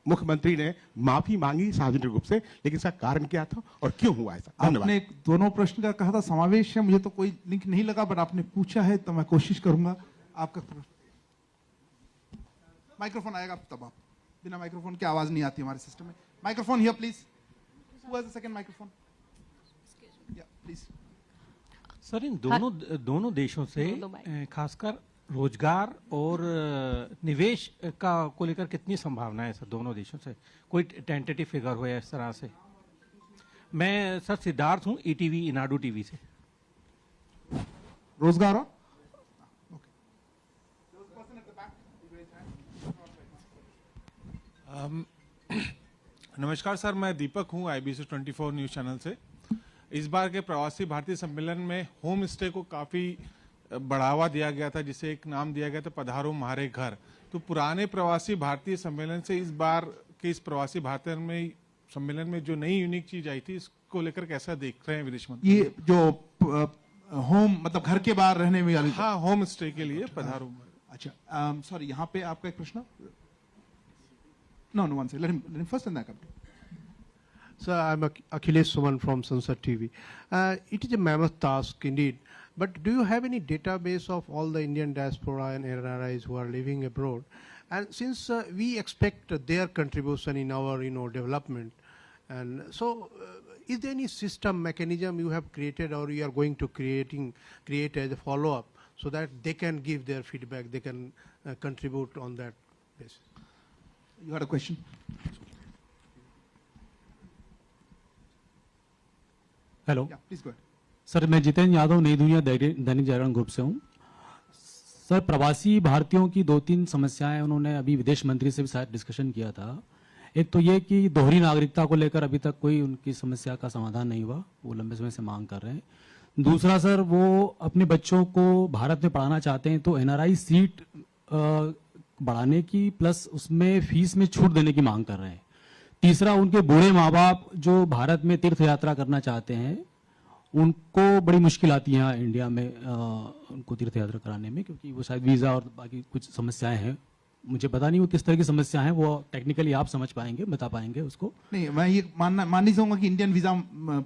मुख्यमंत्री ने माफी मांगी सार्वजनिक रूप से, लेकिन इसका कारण क्या था और क्यों हुआ ऐसा? धन्यवाद। आपने दोनों प्रश्न का कहा था समावेश है, मुझे तो कोई लिंक नहीं लगा, बट आपने पूछा है तो मैं कोशिश करूंगा। आपका माइक्रोफोन आएगा तब आप, बिना माइक्रोफोन की आवाज नहीं आती हमारे सिस्टम में। Microphone here please. Who has the second microphone? Yeah, please. Sir, इन दोनों देशों से खासकर रोजगार और निवेश का को लेकर कितनी संभावना है सर दोनों देशों से? कोई टेंटेटिव फिगर हो या इस तरह से? मैं सर सिद्धार्थ हूँ, ETV इनाडू टीवी से। रोजगार और नमस्कार सर, मैं दीपक हूं, IBC 24 न्यूज चैनल से। इस बार के प्रवासी भारतीय सम्मेलन में होम स्टे को काफी बढ़ावा दिया गया था, जिसे एक नाम दिया गया था पधारो हमारे घर। तो पुराने प्रवासी भारतीय सम्मेलन से इस बार के इस प्रवासी भारतीय सम्मेलन में जो नई यूनिक चीज आई थी, इसको लेकर कैसा देख रहे हैं विदेश मंत्री? ये जो होम मतलब घर के बाहर रहने में हाँ, होम स्टे के लिए पधारो। अच्छा, सॉरी, यहाँ पे आपका एक प्रश्न। No one second, let him first and then come. Sir, I'm Akhilesh Suman from Sansad TV. It is a mammoth task indeed, but do you have any database of all the Indian diaspora and NRIs who are living abroad? And since we expect their contribution in our development, and so is there any system mechanism you have created or you are going to create as a follow-up so that they can give their feedback, they can contribute on that basis? You had a question? Hello please go ahead. Sir, मैं जितेंद्र यादव, नई दुनिया Dainik Jagran group से हूँ। Sir, प्रवासी भारतीयों की 2-3 समस्याएं उन्होंने अभी विदेश मंत्री से भी शायद डिस्कशन किया था। एक तो ये कि दोहरी नागरिकता को लेकर अभी तक कोई उनकी समस्या का समाधान नहीं हुआ, वो लंबे समय से मांग कर रहे हैं। दूसरा सर, वो अपने बच्चों को भारत में पढ़ाना चाहते हैं तो NRI सीट बढ़ाने की प्लस उसमें फीस में छूट देने की मांग कर रहे हैं। तीसरा, उनके बूढ़े माँ बाप जो भारत में तीर्थ यात्रा करना चाहते हैं उनको बड़ी मुश्किल आती है यहाँ इंडिया में उनको तीर्थ यात्रा कराने में, क्योंकि वो शायद वीज़ा और बाकी कुछ समस्याएं हैं। मुझे पता नहीं वो किस तरह की समस्या है, वो टेक्निकली आप समझ पाएंगे, बता पाएंगे उसको। नहीं, मैं ये मान नहीं सकूंगा कि इंडियन वीजा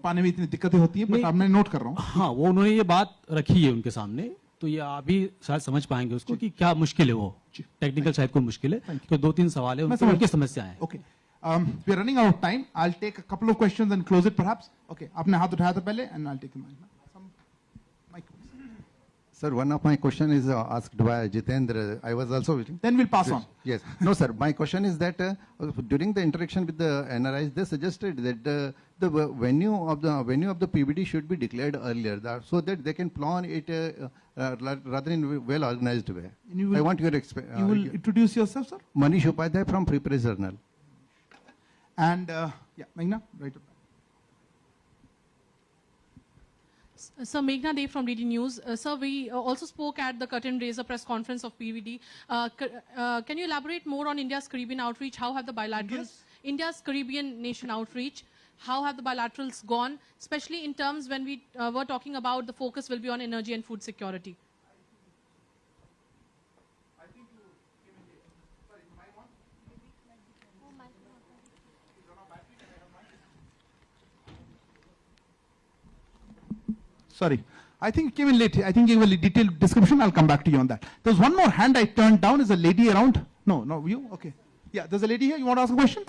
पाने में इतनी दिक्कतें होती है, पर मैं नोट कर रहा हूँ। हाँ, वो उन्होंने ये बात रखी है उनके सामने, तो ये आप भी शायद समझ पाएंगे उसको कि क्या मुश्किल है, वो टेक्निकल शायद कोई मुश्किल है। तो 2-3 सवाल है, उनकी समस्या है। Okay, we are running out of time. I'll take a couple of questions and close it perhaps. Okay, आपने हाथ उठाया था पहले, and I'll take the mic. Sir, one of my question is asked by Jitendra. I was also waiting. Then we'll pass on. Yes. No, sir. My question is that during the interaction with the NRIs, they suggested that the venue of the PBD should be declared earlier, so that they can plan it rather in well organized way. I want your experience. You will introduce yourself, sir. Manish Upadhyay from Free Press Journal. And Meghna, right up. Sir, Meghna Dev from DD News. Sir, we also spoke at the curtain raiser press conference of PVD. Can you elaborate more on India's Caribbean outreach? How have the bilaterals, India's Caribbean nation outreach, how have the bilaterals gone, especially in terms when we were talking about the focus will be on energy and food security? Sorry, I think it came in late. I think you gave a detailed description. I'll come back to you on that. There's one more hand I turned down. Is a lady around? No, you? Okay. Yeah, there's a lady here. You want to ask a question?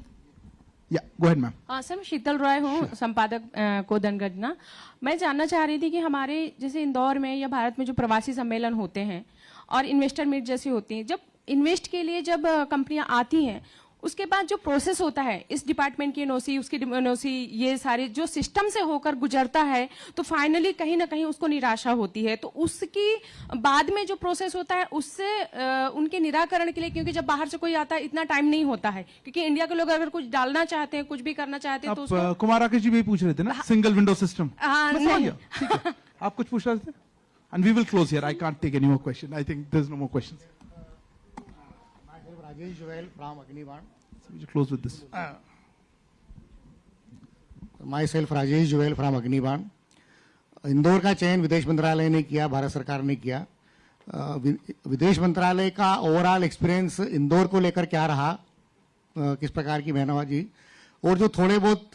Yeah, go ahead, ma'am. Sir, मैं शीतल रॉय हूँ, संपादक कोदनगंजना। मैं जानना चाह रही थी कि हमारे जैसे इंदौर में या भारत में जो प्रवासी सम्मेलन होते हैं और इन्वेस्टर मीट जैसी होती हैं, जब इन्वेस्ट के लिए जब कंपनियां आती हैं उसके बाद जो प्रोसेस होता है, इस डिपार्टमेंट की एनओसी, उसकी एनओसी, ये सारे जो सिस्टम से होकर गुजरता है, तो फाइनली कहीं ना कहीं उसको निराशा होती है। तो उसकी बाद में जो प्रोसेस होता है उससे उनके निराकरण के लिए, क्योंकि जब बाहर से कोई आता है इतना टाइम नहीं होता है, क्योंकि इंडिया के लोग अगर कुछ डालना चाहते हैं, कुछ भी करना चाहते हैं तो उसको कुमार राकेश जी भी पूछ रहे थे ना, सिंगल विंडो सिस्टम। आप कुछ पूछ रहे थे? And we will close here. I can't take any more questions. I think there's no more questions. Rajesh Joel from Agniban. So we should close with this. Myself Rajesh Joel from Agniban. Indore का चयन विदेश मंत्रालय ने किया, भारत सरकार ने किया। विदेश मंत्रालय का ओवरऑल एक्सपीरियंस इंदौर को लेकर क्या रहा, किस प्रकार की बहनाबाजी, और जो थोड़े बहुत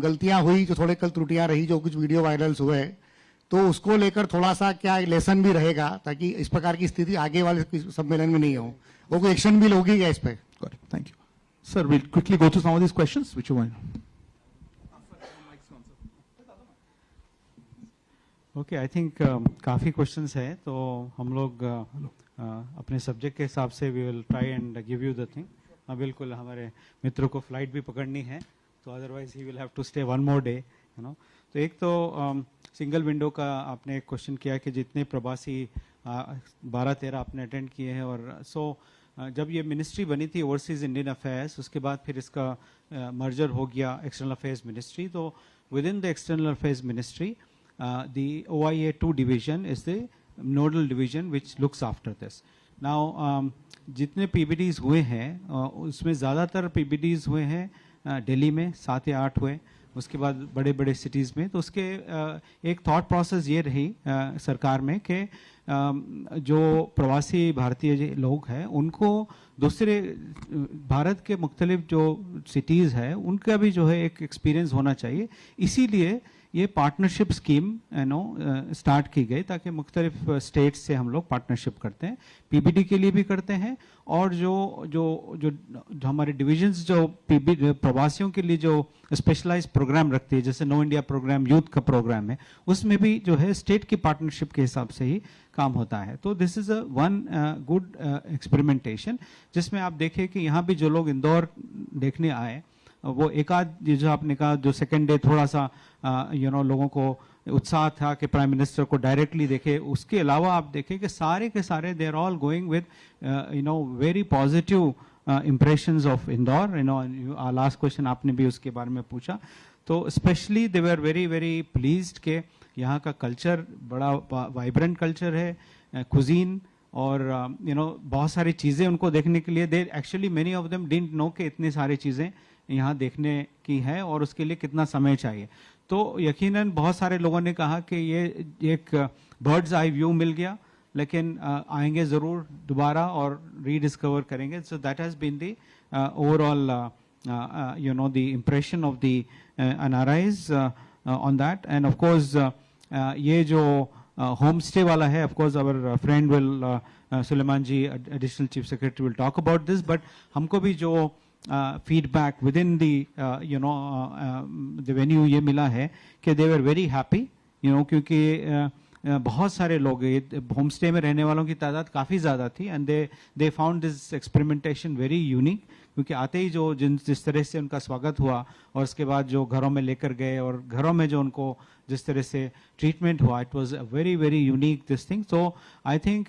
गलतियां हुई, जो थोड़े कल त्रुटियां रही, जो कुछ वीडियो वायरल्स हुए, तो उसको लेकर थोड़ा सा क्या लेसन भी रहेगा ताकि इस प्रकार की स्थिति आगे वाले सम्मेलन में नहीं हो, वो कोई एक्शन भी लोगी क्या इस पे? Thank you. Sir, we'll quickly go through some of these questions. Which one? Okay, I think काफ़ी questions हैं, तो हम लोग अपने सब्जेक्ट के हिसाब से we will try and give you the thing. बिल्कुल हमारे मित्रों को फ्लाइट भी पकड़नी है, तो otherwise he will have to stay one more day, you know. तो एक तो सिंगल विंडो का आपने एक क्वेश्चन किया कि जितने प्रवासी 12-13 आपने अटेंड किए हैं, और जब ये मिनिस्ट्री बनी थी ओवरसीज इंडियन अफेयर्स, उसके बाद फिर इसका मर्जर हो गया एक्सटर्नल अफेयर्स मिनिस्ट्री। तो with in the external affairs ministry the OIA 2 division is the nodal division which looks after this. Now जितने PBDs हुए हैं उसमें ज़्यादातर PBDs हुए हैं दिल्ली में 7 या 8 हुए, उसके बाद बड़े बड़े सिटीज़ में। तो उसके एक थॉट प्रोसेस ये रही सरकार में कि जो प्रवासी भारतीय लोग हैं उनको दूसरे भारत के मुख्तलिफ जो सिटीज़ है उनका भी जो है एक एक्सपीरियंस होना चाहिए। इसीलिए ये पार्टनरशिप स्कीम स्टार्ट की गई ताकि मुख्तलिफ स्टेट्स से हम लोग पार्टनरशिप करते हैं, पीबीडी के लिए भी करते हैं, और जो हमारे डिविजन्स जो प्रवासियों के लिए जो स्पेशलाइज्ड प्रोग्राम रखती है, जैसे नो इंडिया प्रोग्राम यूथ का प्रोग्राम है, उसमें भी जो है स्टेट की पार्टनरशिप के हिसाब से ही काम होता है। तो this is one good experimentation, जिसमें आप देखें कि यहाँ भी जो लोग इंदौर देखने आए, वो एक आध जो आपने कहा जो सेकेंड डे थोड़ा सा लोगों को उत्साह था कि प्राइम मिनिस्टर को डायरेक्टली देखे, उसके अलावा आप देखें कि सारे के सारे they are all going with very positive impressions of Indore. Our last question आपने भी उसके बारे में पूछा, तो specially they were very very pleased के यहाँ का कल्चर बड़ा वाइब्रेंट कल्चर है, कुजीन और बहुत सारी चीज़ें उनको देखने के लिए, they actually many of them didn't know कि इतनी सारी चीज़ें यहाँ देखने की है और उसके लिए कितना समय चाहिए। तो यकीनन बहुत सारे लोगों ने कहा कि ये एक बर्ड्स आई व्यू मिल गया, लेकिन आएंगे ज़रूर दोबारा और रीडिस्कवर करेंगे। So that has been the overall the impression of the NRIs on that. And of course ये जो होम स्टे वाला है, of course our friend will Suleman ji additional chief secretary will talk about this, but हमको भी जो feedback within the venue ये मिला है कि दे वर वेरी हैप्पी, क्योंकि बहुत सारे लोग होम स्टे में रहने वालों की तादाद काफ़ी ज़्यादा थी, and they found this experimentation very unique, क्योंकि आते ही जिस तरह से उनका स्वागत हुआ और उसके बाद जो घरों में लेकर गए और घरों में जो उनको जिस तरह से ट्रीटमेंट हुआ, it was a very very unique this thing. So I think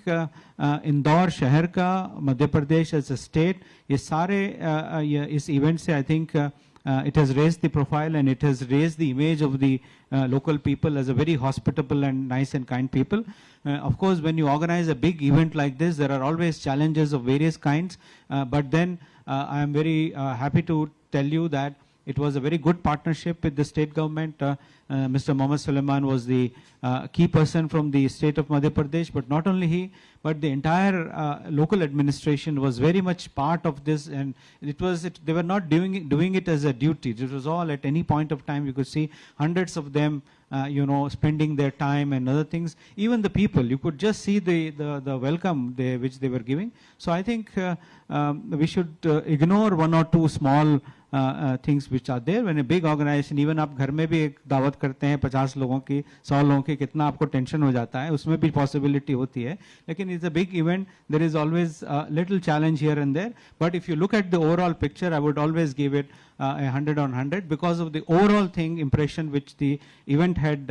Indore शहर का, Madhya Pradesh as a state, ये सारे इस इवेंट से I think it has raised the profile and it has raised the image of the local people as a very hospitable and nice and kind people. Of course, when you organize a big event like this, there are always challenges of various kinds, but then I am very happy to tell you that it was a very good partnership with the state government. Mr. Mohammed Suleiman was the key person from the state of Madhya Pradesh, but not only he, but the entire local administration was very much part of this, and they were not doing it as a duty. It was all at any point of time. You could see hundreds of them, spending their time and other things. Even the people, you could just see the welcome which they were giving. So I think we should ignore one or two small things which are there. When a big organization, even आप घर में भी एक दावत करते हैं 50 लोगों की, 100 लोगों की, कितना आपको टेंशन हो जाता है, उसमें भी पॉसिबिलिटी होती है, लेकिन it's a big event, there is always a little challenge here and there. But if you look at the overall picture, I would always give it 100 on 100 because of the overall thing, impression which the event had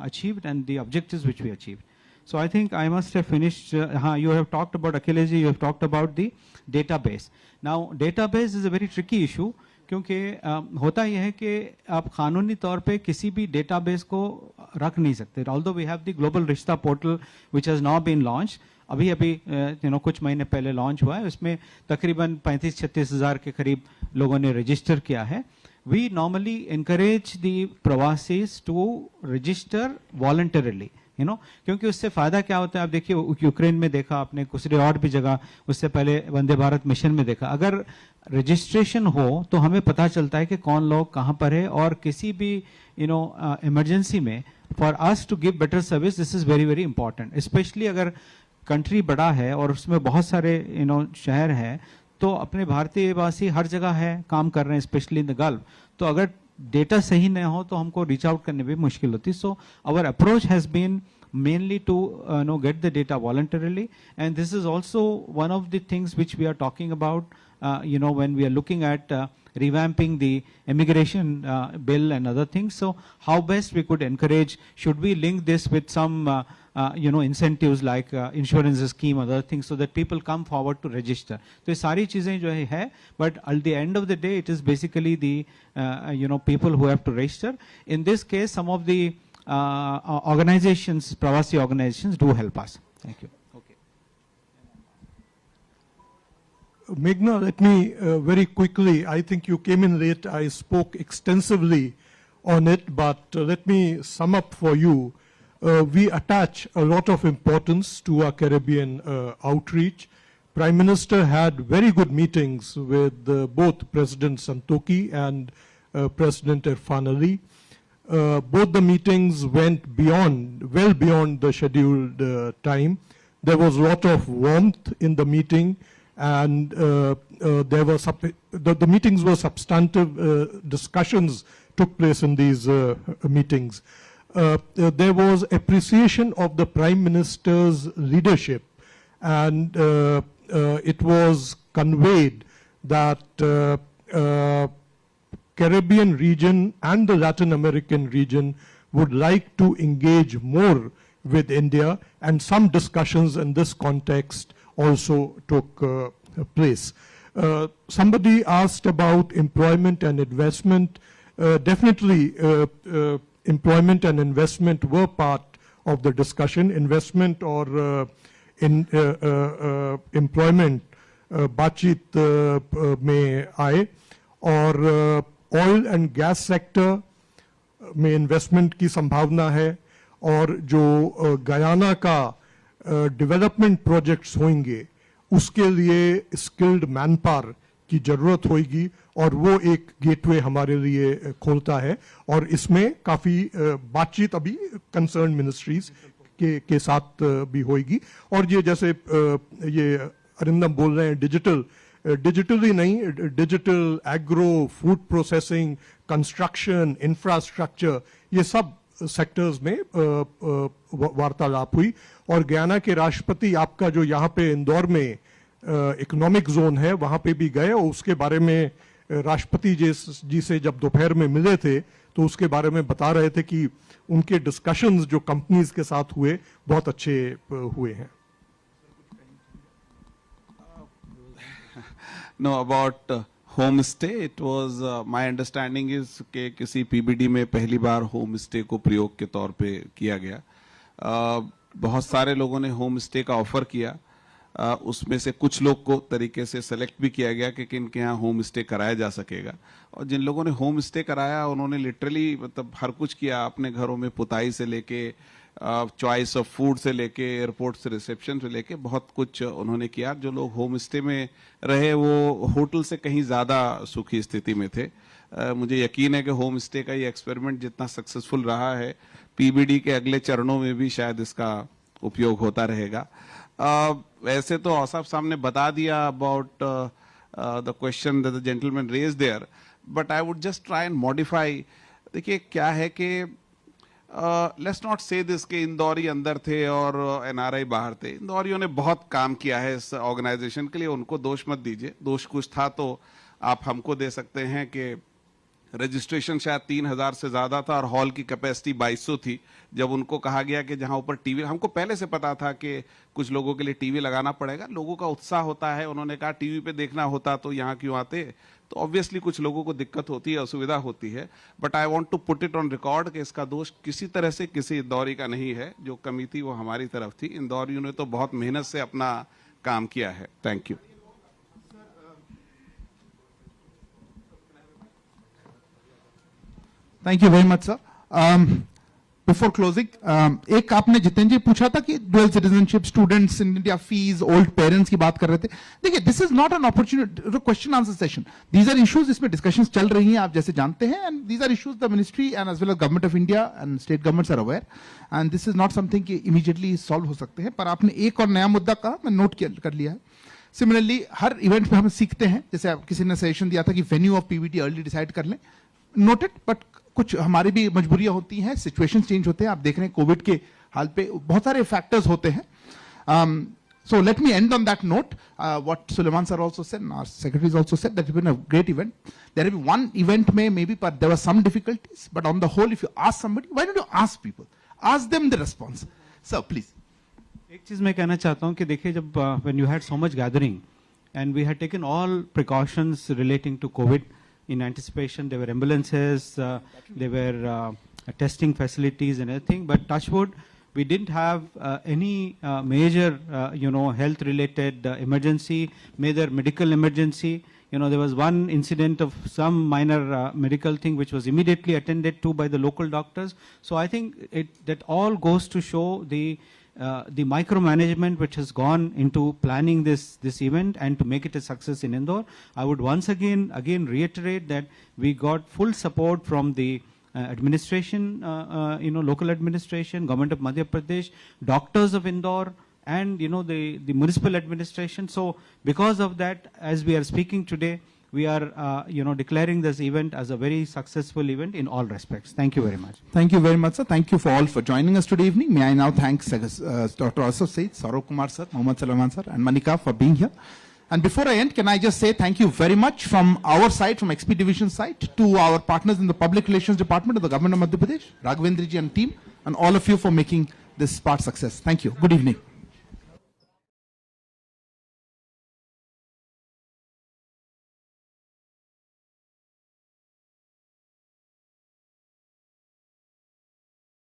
achieved and the objectives which we achieved. So I think I must have finished. You have talked about Akhilesh, you have talked about the database. Now database is a very tricky issue, क्योंकि होता यह है कि आप कानूनी तौर पे किसी भी डेटाबेस को रख नहीं सकते। Although we have the global रिश्ता portal which has now been launched, अभी कुछ महीने पहले लॉन्च हुआ है, उसमें तकरीबन 35-36 हज़ार के करीब लोगों ने रजिस्टर किया है। We normally encourage the प्रवासीज to register voluntarily, क्योंकि उससे फायदा क्या होता है, आप देखिए यूक्रेन में देखा आपने, दूसरी और भी जगह, उससे पहले वंदे भारत मिशन में देखा, अगर रजिस्ट्रेशन हो तो हमें पता चलता है कि कौन लोग कहाँ पर है, और किसी भी इमरजेंसी में for us to give better service, this is very very important. Specially अगर कंट्री बड़ा है और उसमें बहुत सारे शहर हैं, तो अपने भारतीय वासी हर जगह है, काम कर रहे हैं, स्पेशली इन द गल्फ, तो अगर डेटा सही न हो तो हमको रीच आउट करने में मुश्किल होती है। So our approach has been mainly to get the data voluntarily, and this is also one of the things which we are talking about when we are looking at revamping the immigration bill and other things. So how best we could encourage, should we link this with some incentives like insurance scheme, other things, so that people come forward to register. So ये सारी चीजें जो है, but at the end of the day it is basically the people who have to register. In this case, some of the organizations, Pravasi organizations, do help us. Thank you. Okay. Meghna, let me very quickly, I think you came in late, I spoke extensively on it, but let me sum up for you. We attach a lot of importance to our Caribbean outreach. Prime Minister had very good meetings with both President Santokhi and President Irfan Ali. Both the meetings went well beyond the scheduled time. There was a lot of warmth in the meeting, and there were the meetings were substantive. Discussions took place in these meetings. There was appreciation of the Prime Minister's leadership, and it was conveyed that Caribbean region and the Latin American region would like to engage more with India, and some discussions in this context also took place. Somebody asked about employment and investment. Definitely, employment and investment were part of the discussion. Investment or employment बातचीत में आए, और oil and gas sector में investment की संभावना है, और जो गयाना का डेवलपमेंट प्रोजेक्ट्स होंगे उसके लिए स्किल्ड मैन पावर की जरूरत होगी, और वो एक गेटवे हमारे लिए खोलता है, और इसमें काफी बातचीत अभी कंसर्न मिनिस्ट्रीज के साथ भी होगी. और ये जैसे ये अरिंदम बोल रहे हैं डिजिटली नहीं, digital, agro, food processing, construction, infrastructure, ये सब सेक्टर्स में वार्तालाप हुई. और गयाना के राष्ट्रपति आपका जो यहाँ पे इंदौर में इकोनॉमिक जोन है वहाँ पे भी गए, और उसके बारे में राष्ट्रपति जी से जब दोपहर में मिले थे तो उसके बारे में बता रहे थे कि उनके डिस्कशंस जो कंपनीज के साथ हुए बहुत अच्छे हुए हैं. No, about home stay, it was my understanding is कि किसी पीबीडी में पहली बार होम स्टे को प्रयोग के तौर पे किया गया. बहुत सारे लोगों ने होम स्टे का ऑफर किया. उसमें से कुछ लोग को तरीके से सेलेक्ट भी किया गया कि किन के यहाँ होम स्टे कराया जा सकेगा. और जिन लोगों ने होम स्टे कराया उन्होंने लिटरली मतलब हर कुछ किया, अपने घरों में पुताई से लेके चॉइस ऑफ फूड से लेके एयरपोर्ट से रिसेप्शन से लेके बहुत कुछ उन्होंने किया. जो लोग होम स्टे में रहे वो होटल से कहीं ज़्यादा सुखी स्थिति में थे. मुझे यकीन है कि होम स्टे का ये एक्सपेरिमेंट जितना सक्सेसफुल रहा है, पीबीडी के अगले चरणों में भी शायद इसका उपयोग होता रहेगा. वैसे तो औसाफ साहब ने बता दिया about the question that the gentleman raise there, but I would just try and modify. देखिए क्या है कि लेट्स नॉट से दिस के इंदौरी अंदर थे और एनआरआई बाहर थे. इंदौरियों ने बहुत काम किया है इस ऑर्गेनाइजेशन के लिए, उनको दोष मत दीजिए. दोष कुछ था तो आप हमको दे सकते हैं कि रजिस्ट्रेशन शायद 3000 से ज्यादा था और हॉल की कैपेसिटी 2200 थी. जब उनको कहा गया कि जहां ऊपर टीवी, हमको पहले से पता था कि कुछ लोगों के लिए टीवी लगाना पड़ेगा, लोगों का उत्साह होता है, उन्होंने कहा टीवी पे देखना होता तो यहाँ क्यों आते. तो ऑब्वियसली कुछ लोगों को दिक्कत होती है, असुविधा होती है, but I want to put it on record कि इसका दोष किसी तरह से किसी इंदौरी का नहीं है. जो कमी थी वो हमारी तरफ थी. इंदौरियों ने तो बहुत मेहनत से अपना काम किया है. Thank you. Thank you very much sir. Before closing, एक आपने जितेंद्र जी पूछा था कि dual citizenship, students in India, fees, old parents की बात कर रहे थे. देखिए this is not an opportunity question answer session. These are issues, इसमें डिस्कशंस चल रही हैं आप जैसे जानते हैं, and these are issues the ministry and as well as government of India and state governments are aware, and this is not something कि immediately solve हो सकते हैं. पर आपने एक और नया मुद्दा कहा, मैं नोट कर लिया है. सिमिलरली हर इवेंट में हम सीखते हैं, जैसे किसी ने सजेशन दिया था कि venue of PVD early decide कर लें, नोटेड, बट कुछ हमारी भी मजबूरियां होती हैं, सिचुएशंस चेंज होते हैं. आप देख रहे हैं कोविड के हाल पे बहुत सारे फैक्टर्स होते हैं. So let me end on that note. What Suleiman sir also said, and our secretaries also said, that it's been a great event. There will be one event maybe, but there were some difficulties. But on the whole, if you ask somebody, why don't you ask people? Ask them the response. Sir, please. एक चीज मैं कहना चाहता हूँ कि देखिए जब when you had so much gathering and we had taken all precautions relating to COVID in anticipation, there were ambulances, there were testing facilities and everything, but touch wood, we didn't have any major, health-related emergency, major medical emergency. There was one incident of some minor medical thing which was immediately attended to by the local doctors. So I think that all goes to show the micromanagement which has gone into planning this event and to make it a success in Indore. I would once again reiterate that we got full support from the administration, local administration, government of Madhya Pradesh, doctors of Indore, and the municipal administration. So because of that, as we are speaking today, we are declaring this event as a very successful event in all respects. Thank you very much. Thank you very much, sir. Thank you for all for joining us today evening. May I now thank Dr. Asaf Saeed, Saurav Kumar sir, Mohammad Salman sir, and Manika for being here. And before I end, can I just say thank you very much from our side, from XP Division side, to our partners in the Public Relations Department of the Government of Madhya Pradesh, Raghavendra ji and team, and all of you for making this part success. Thank you. Good evening.